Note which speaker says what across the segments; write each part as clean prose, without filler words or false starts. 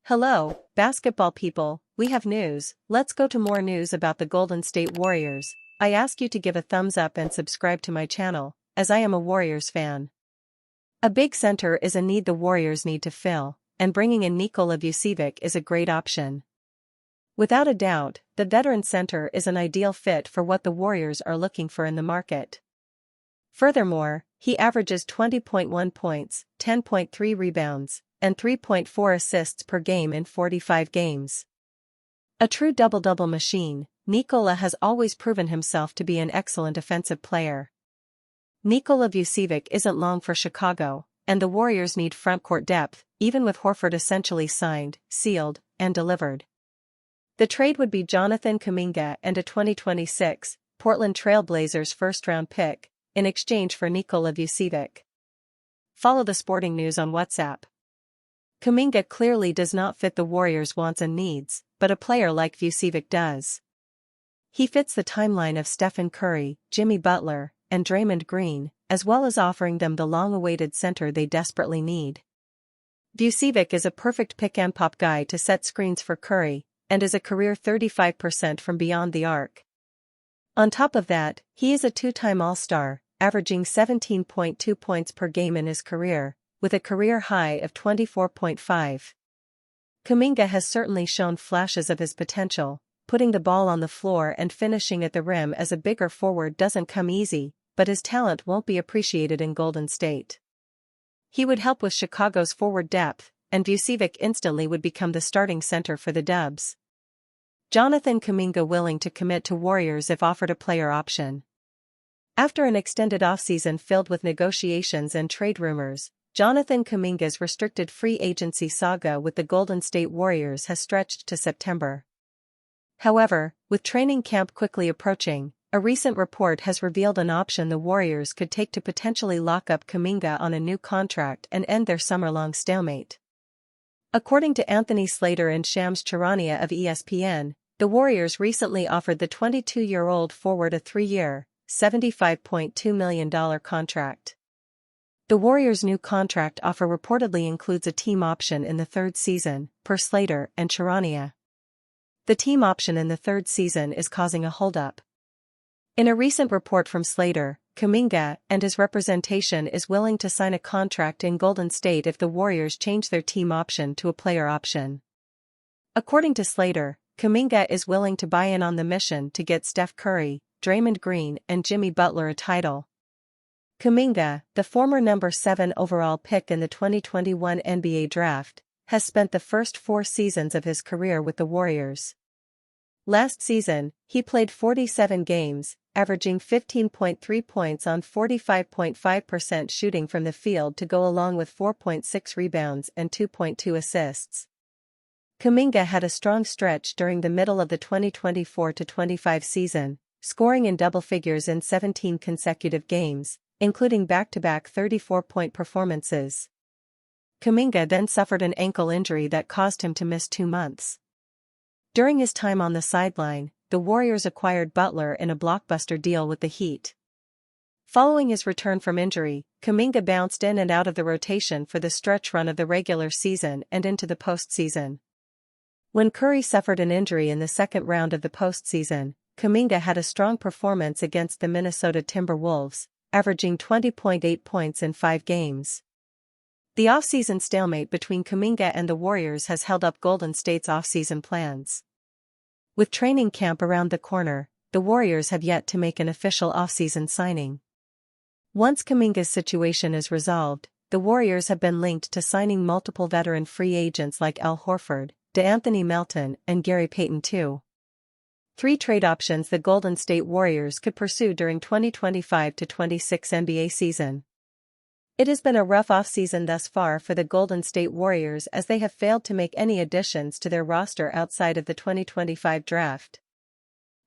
Speaker 1: Hello, basketball people, we have news. Let's go to more news about the Golden State Warriors. I ask you to give a thumbs up and subscribe to my channel, as I am a Warriors fan. A big center is a need the Warriors need to fill, and bringing in Nikola Vucevic is a great option. Without a doubt, the veteran center is an ideal fit for what the Warriors are looking for in the market. Furthermore, he averages 20.1 points, 10.3 rebounds, and 3.4 assists per game in 45 games. A true double-double machine, Nikola has always proven himself to be an excellent offensive player. Nikola Vucevic isn't long for Chicago, and the Warriors need frontcourt depth, even with Horford essentially signed, sealed, and delivered. The trade would be Jonathan Kuminga and a 2026 Portland Trail Blazers first-round pick, in exchange for Nikola Vucevic. Follow the sporting news on WhatsApp. Kuminga clearly does not fit the Warriors' wants and needs, but a player like Vucevic does. He fits the timeline of Stephen Curry, Jimmy Butler, and Draymond Green, as well as offering them the long-awaited center they desperately need. Vucevic is a perfect pick-and-pop guy to set screens for Curry, and is a career 35% from beyond the arc. On top of that, he is a two-time All-Star, averaging 17.2 points per game in his career, with a career high of 24.5. Kuminga has certainly shown flashes of his potential, putting the ball on the floor and finishing at the rim as a bigger forward doesn't come easy, but his talent won't be appreciated in Golden State. He would help with Chicago's forward depth, and Vucevic instantly would become the starting center for the Dubs. Jonathan Kuminga willing to commit to Warriors if offered a player option. After an extended offseason filled with negotiations and trade rumors, Jonathan Kuminga's restricted free agency saga with the Golden State Warriors has stretched to September. However, with training camp quickly approaching, a recent report has revealed an option the Warriors could take to potentially lock up Kuminga on a new contract and end their summer-long stalemate. According to Anthony Slater and Shams Charania of ESPN, the Warriors recently offered the 22-year-old forward a 3-year, $75.2 million contract. The Warriors' new contract offer reportedly includes a team option in the third season, per Slater and Charania. The team option in the third season is causing a holdup. In a recent report from Slater, Kuminga and his representation is willing to sign a contract in Golden State if the Warriors change their team option to a player option. According to Slater, Kuminga is willing to buy in on the mission to get Steph Curry, Draymond Green and Jimmy Butler a title. Kuminga, the former number 7 overall pick in the 2021 NBA draft, has spent the first 4 seasons of his career with the Warriors. Last season, he played 47 games, averaging 15.3 points on 45.5% shooting from the field to go along with 4.6 rebounds and 2.2 assists. Kuminga had a strong stretch during the middle of the 2024-25 season, scoring in double figures in 17 consecutive games, including back-to-back 34-point performances. Kuminga then suffered an ankle injury that caused him to miss 2 months. During his time on the sideline, the Warriors acquired Butler in a blockbuster deal with the Heat. Following his return from injury, Kuminga bounced in and out of the rotation for the stretch run of the regular season and into the postseason. When Curry suffered an injury in the second round of the postseason, Kuminga had a strong performance against the Minnesota Timberwolves, averaging 20.8 points in 5 games. The offseason stalemate between Kuminga and the Warriors has held up Golden State's offseason plans. With training camp around the corner, the Warriors have yet to make an official offseason signing. Once Kuminga's situation is resolved, the Warriors have been linked to signing multiple veteran free agents like Al Horford, DeAnthony Melton, and Gary Payton II. 3 trade options the Golden State Warriors could pursue during 2025-26 NBA season. It has been a rough offseason thus far for the Golden State Warriors as they have failed to make any additions to their roster outside of the 2025 draft.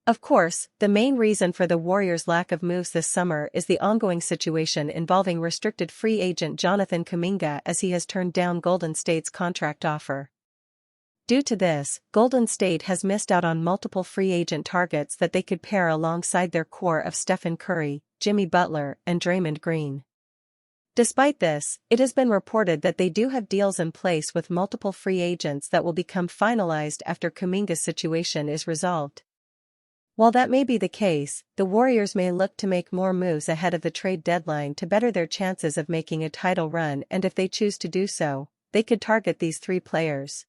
Speaker 1: Of course, the main reason for the Warriors' lack of moves this summer is the ongoing situation involving restricted free agent Jonathan Kuminga as he has turned down Golden State's contract offer. Due to this, Golden State has missed out on multiple free agent targets that they could pair alongside their core of Stephen Curry, Jimmy Butler, and Draymond Green. Despite this, it has been reported that they do have deals in place with multiple free agents that will become finalized after Kuminga's situation is resolved. While that may be the case, the Warriors may look to make more moves ahead of the trade deadline to better their chances of making a title run, and if they choose to do so, they could target these three players.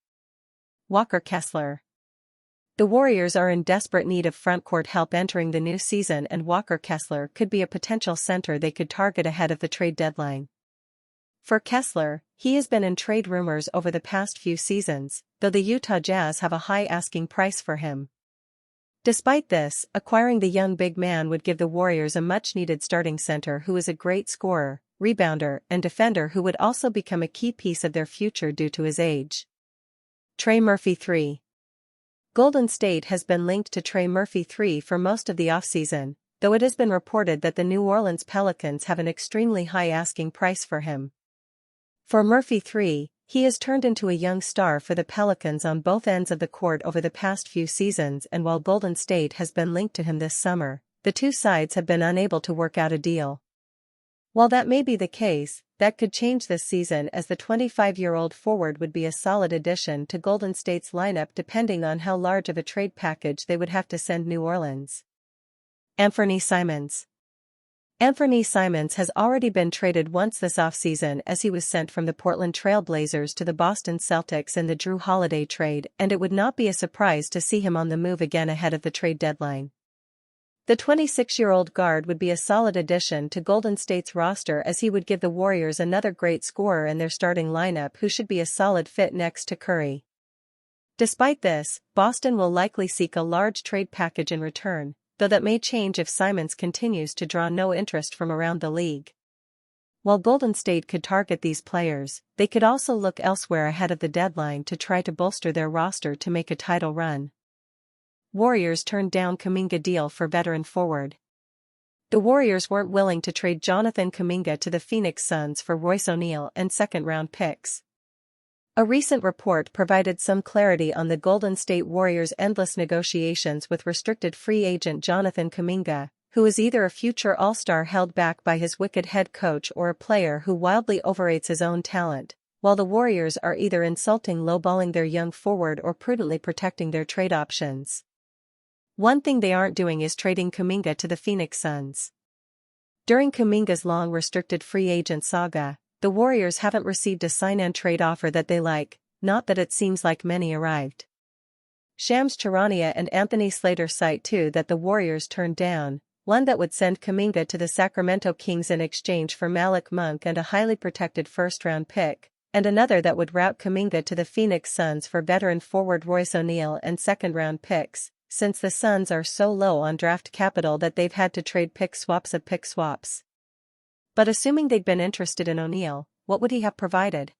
Speaker 1: Walker Kessler. The Warriors are in desperate need of frontcourt help entering the new season, and Walker Kessler could be a potential center they could target ahead of the trade deadline. For Kessler, he has been in trade rumors over the past few seasons, though the Utah Jazz have a high asking price for him. Despite this, acquiring the young big man would give the Warriors a much-needed starting center who is a great scorer, rebounder, and defender who would also become a key piece of their future due to his age. Trey Murphy 3. Golden State has been linked to Trey Murphy 3 for most of the offseason, though it has been reported that the New Orleans Pelicans have an extremely high asking price for him. For Murphy 3, he has turned into a young star for the Pelicans on both ends of the court over the past few seasons, and while Golden State has been linked to him this summer, the two sides have been unable to work out a deal. While that may be the case, that could change this season, as the 25-year-old forward would be a solid addition to Golden State's lineup depending on how large of a trade package they would have to send New Orleans. Anthony Simons. Anthony Simons has already been traded once this offseason, as he was sent from the Portland Trail Blazers to the Boston Celtics in the Jrue Holiday trade, and it would not be a surprise to see him on the move again ahead of the trade deadline. The 26-year-old guard would be a solid addition to Golden State's roster, as he would give the Warriors another great scorer in their starting lineup who should be a solid fit next to Curry. Despite this, Boston will likely seek a large trade package in return, though that may change if Simons continues to draw no interest from around the league. While Golden State could target these players, they could also look elsewhere ahead of the deadline to try to bolster their roster to make a title run. Warriors turned down Kuminga deal for veteran forward. The Warriors weren't willing to trade Jonathan Kuminga to the Phoenix Suns for Royce O'Neal and second-round picks. A recent report provided some clarity on the Golden State Warriors' endless negotiations with restricted free agent Jonathan Kuminga, who is either a future All-Star held back by his wicked head coach or a player who wildly overrates his own talent, while the Warriors are either insulting lowballing their young forward or prudently protecting their trade options. One thing they aren't doing is trading Kuminga to the Phoenix Suns. During Kuminga's long restricted free agent saga, the Warriors haven't received a sign-and-trade offer that they like, not that it seems like many arrived. Shams Charania and Anthony Slater cite two that the Warriors turned down, one that would send Kuminga to the Sacramento Kings in exchange for Malik Monk and a highly protected first-round pick, and another that would route Kuminga to the Phoenix Suns for veteran forward Royce O'Neal and second-round picks, since the Suns are so low on draft capital that they've had to trade pick swaps of pick swaps. But assuming they'd been interested in O'Neal, what would he have provided?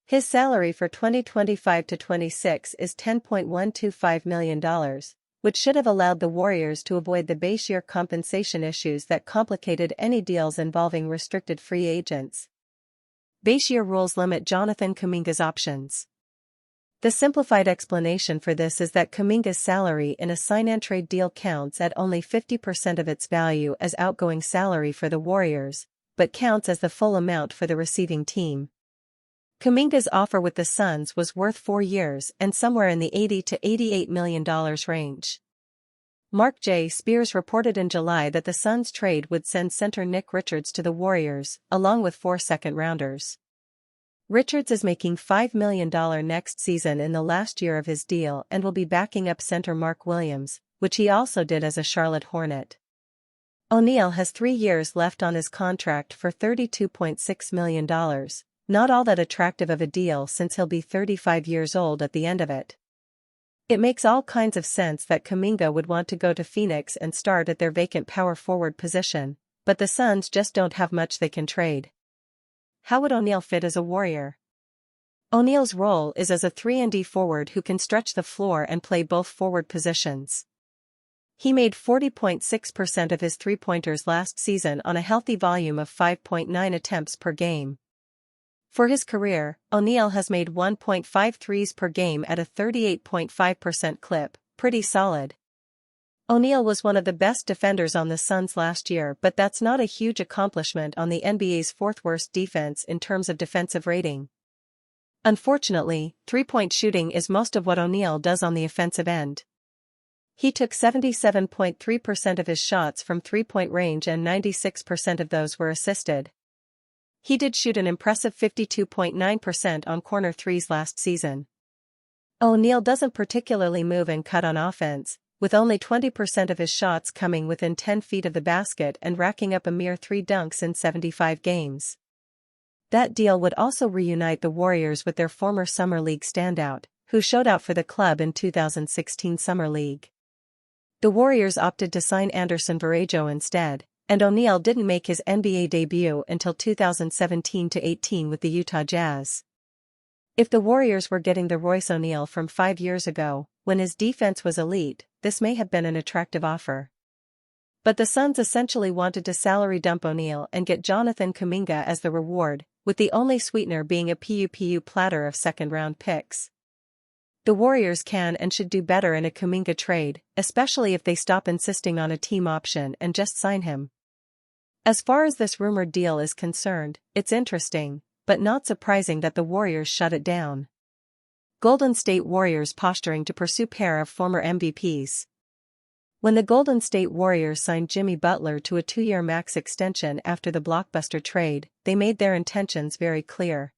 Speaker 1: His salary for 2025-26 is $10.125 million, which should have allowed the Warriors to avoid the base year compensation issues that complicated any deals involving restricted free agents. Base year rules limit Jonathan Kuminga's options. The simplified explanation for this is that Kuminga's salary in a sign-and-trade deal counts at only 50% of its value as outgoing salary for the Warriors, but counts as the full amount for the receiving team. Kuminga's offer with the Suns was worth 4 years and somewhere in the $80 to $88 million range. Mark J. Spears reported in July that the Suns trade would send center Nick Richards to the Warriors, along with 4 second-rounders. Richards is making $5 million next season in the last year of his deal and will be backing up center Mark Williams, which he also did as a Charlotte Hornet. O'Neal has 3 years left on his contract for $32.6 million, not all that attractive of a deal since he'll be 35 years old at the end of it. It makes all kinds of sense that Kuminga would want to go to Phoenix and start at their vacant power forward position, but the Suns just don't have much they can trade. How would O'Neal fit as a Warrior? O'Neal's role is as a 3-and-D forward who can stretch the floor and play both forward positions. He made 40.6% of his three-pointers last season on a healthy volume of 5.9 attempts per game. For his career, O'Neal has made 1.5 threes per game at a 38.5% clip, pretty solid. O'Neal was one of the best defenders on the Suns last year, but that's not a huge accomplishment on the NBA's fourth-worst defense in terms of defensive rating. Unfortunately, three-point shooting is most of what O'Neal does on the offensive end. He took 77.3% of his shots from three-point range and 96% of those were assisted. He did shoot an impressive 52.9% on corner threes last season. O'Neal doesn't particularly move and cut on offense, with only 20% of his shots coming within 10 feet of the basket and racking up a mere 3 dunks in 75 games. That deal would also reunite the Warriors with their former Summer League standout, who showed out for the club in 2016 Summer League. The Warriors opted to sign Anderson Varejão instead, and O'Neal didn't make his NBA debut until 2017-18 with the Utah Jazz. If the Warriors were getting the Royce O'Neal from 5 years ago, when his defense was elite, this may have been an attractive offer. But the Suns essentially wanted to salary dump O'Neal and get Jonathan Kuminga as the reward, with the only sweetener being a PUPU platter of second-round picks. The Warriors can and should do better in a Kuminga trade, especially if they stop insisting on a team option and just sign him. As far as this rumored deal is concerned, it's interesting, but not surprising that the Warriors shut it down. Golden State Warriors posturing to pursue pair of former MVPs. When the Golden State Warriors signed Jimmy Butler to a 2-year max extension after the blockbuster trade, they made their intentions very clear.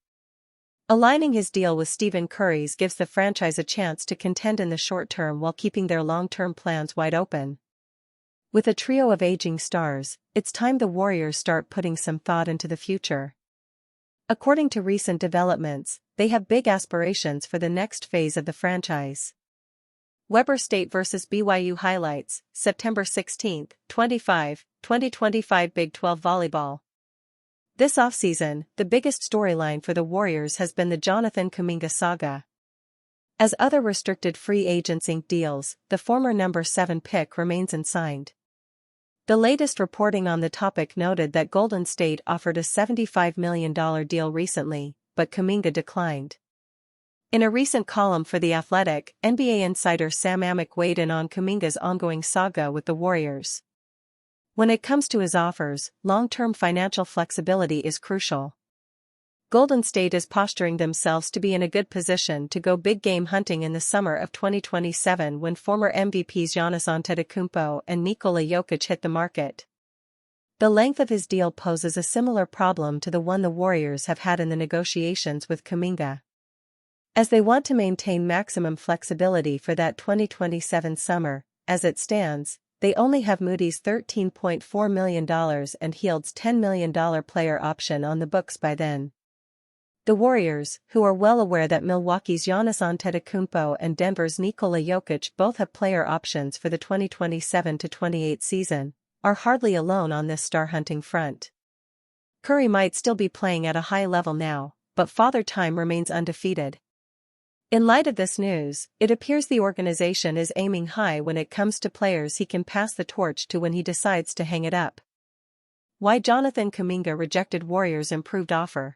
Speaker 1: Aligning his deal with Stephen Curry's gives the franchise a chance to contend in the short term while keeping their long-term plans wide open. With a trio of aging stars, it's time the Warriors start putting some thought into the future. According to recent developments, they have big aspirations for the next phase of the franchise. Weber State vs. BYU highlights, September 16, 2025 Big 12 Volleyball. This offseason, the biggest storyline for the Warriors has been the Jonathan Kuminga saga. As other restricted free agents ink deals, the former number 7 pick remains unsigned. The latest reporting on the topic noted that Golden State offered a $75 million deal recently, but Kuminga declined. In a recent column for The Athletic, NBA insider Sam Amick weighed in on Kuminga's ongoing saga with the Warriors. When it comes to his offers, long-term financial flexibility is crucial. Golden State is posturing themselves to be in a good position to go big game hunting in the summer of 2027 when former MVPs Giannis Antetokounmpo and Nikola Jokic hit the market. The length of his deal poses a similar problem to the one the Warriors have had in the negotiations with Kuminga. As they want to maintain maximum flexibility for that 2027 summer, as it stands, they only have Moody's $13.4 million and Hield's $10 million player option on the books by then. The Warriors, who are well aware that Milwaukee's Giannis Antetokounmpo and Denver's Nikola Jokic both have player options for the 2027-28 season, are hardly alone on this star-hunting front. Curry might still be playing at a high level now, but Father Time remains undefeated. In light of this news, it appears the organization is aiming high when it comes to players he can pass the torch to when he decides to hang it up. Why Jonathan Kuminga rejected Warriors' improved offer.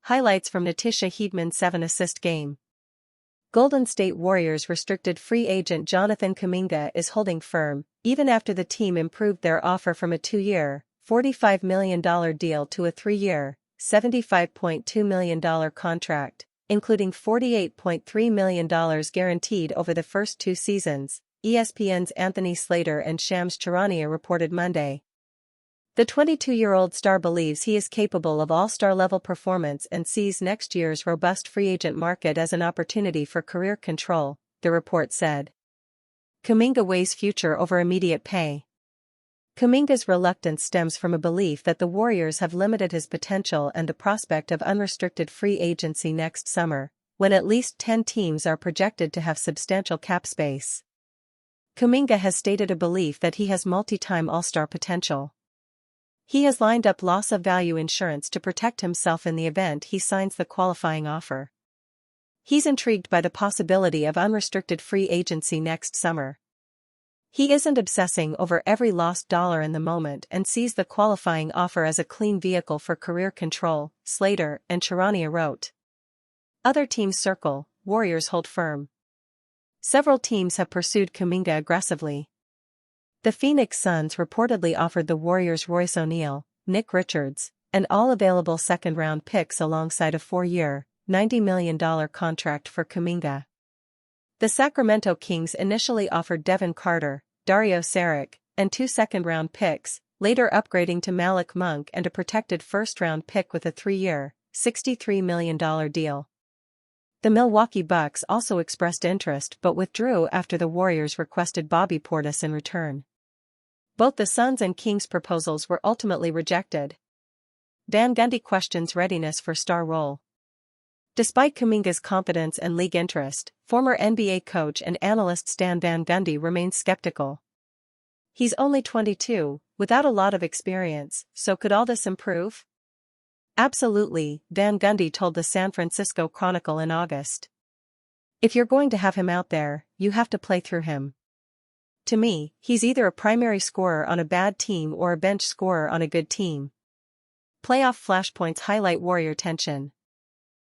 Speaker 1: Highlights from Natisha Heedman's 7-assist game. Golden State Warriors restricted free agent Jonathan Kuminga is holding firm, even after the team improved their offer from a 2-year, $45 million deal to a 3-year, $75.2 million contract, including $48.3 million guaranteed over the first 2 seasons, ESPN's Anthony Slater and Shams Charania reported Monday. The 22-year-old star believes he is capable of all-star level performance and sees next year's robust free agent market as an opportunity for career control, the report said. Kuminga weighs future over immediate pay. Kuminga's reluctance stems from a belief that the Warriors have limited his potential and the prospect of unrestricted free agency next summer, when at least 10 teams are projected to have substantial cap space. Kuminga has stated a belief that he has multi-time all-star potential. He has lined up loss of value insurance to protect himself in the event he signs the qualifying offer. He's intrigued by the possibility of unrestricted free agency next summer. He isn't obsessing over every lost dollar in the moment and sees the qualifying offer as a clean vehicle for career control, Slater and Charania wrote. Other teams circle, Warriors hold firm. Several teams have pursued Kuminga aggressively. The Phoenix Suns reportedly offered the Warriors Royce O'Neal, Nick Richards, and all available second-round picks alongside a 4-year, $90 million contract for Kuminga. The Sacramento Kings initially offered Devin Carter, Dario Saric, and 2 second-round picks, later upgrading to Malik Monk and a protected first-round pick with a 3-year, $63 million deal. The Milwaukee Bucks also expressed interest but withdrew after the Warriors requested Bobby Portis in return. Both the Suns and Kings proposals were ultimately rejected. Van Gundy questions readiness for star role. Despite Kuminga's confidence and league interest, former NBA coach and analyst Stan Van Gundy remains skeptical. He's only 22, without a lot of experience, so could all this improve? Absolutely, Van Gundy told the San Francisco Chronicle in August. If you're going to have him out there, you have to play through him. To me, he's either a primary scorer on a bad team or a bench scorer on a good team. Playoff flashpoints highlight Warrior tension.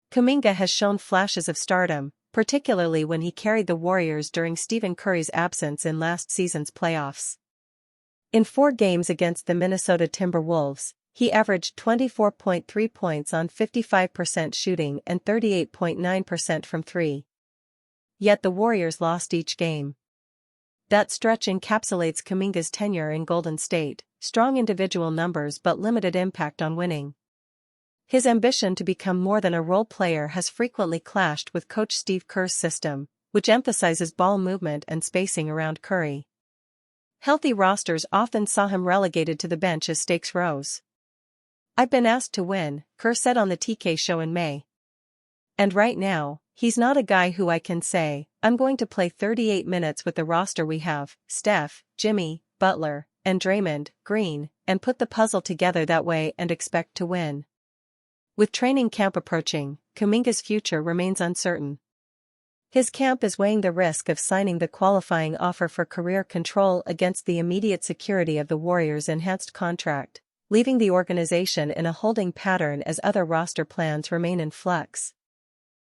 Speaker 1: Kuminga has shown flashes of stardom, particularly when he carried the Warriors during Stephen Curry's absence in last season's playoffs. In 4 games against the Minnesota Timberwolves, he averaged 24.3 points on 55% shooting and 38.9% from 3. Yet the Warriors lost each game. That stretch encapsulates Kuminga's tenure in Golden State, strong individual numbers but limited impact on winning. His ambition to become more than a role player has frequently clashed with Coach Steve Kerr's system, which emphasizes ball movement and spacing around Curry. Healthy rosters often saw him relegated to the bench as stakes rose. "I've been asked to win," Kerr said on the TK show in May. And right now, he's not a guy who I can say, "I'm going to play 38 minutes with the roster we have, Steph, Jimmy, Butler, and Draymond Green, and put the puzzle together that way and expect to win." With training camp approaching, Kuminga's future remains uncertain. His camp is weighing the risk of signing the qualifying offer for career control against the immediate security of the Warriors' enhanced contract, leaving the organization in a holding pattern as other roster plans remain in flux.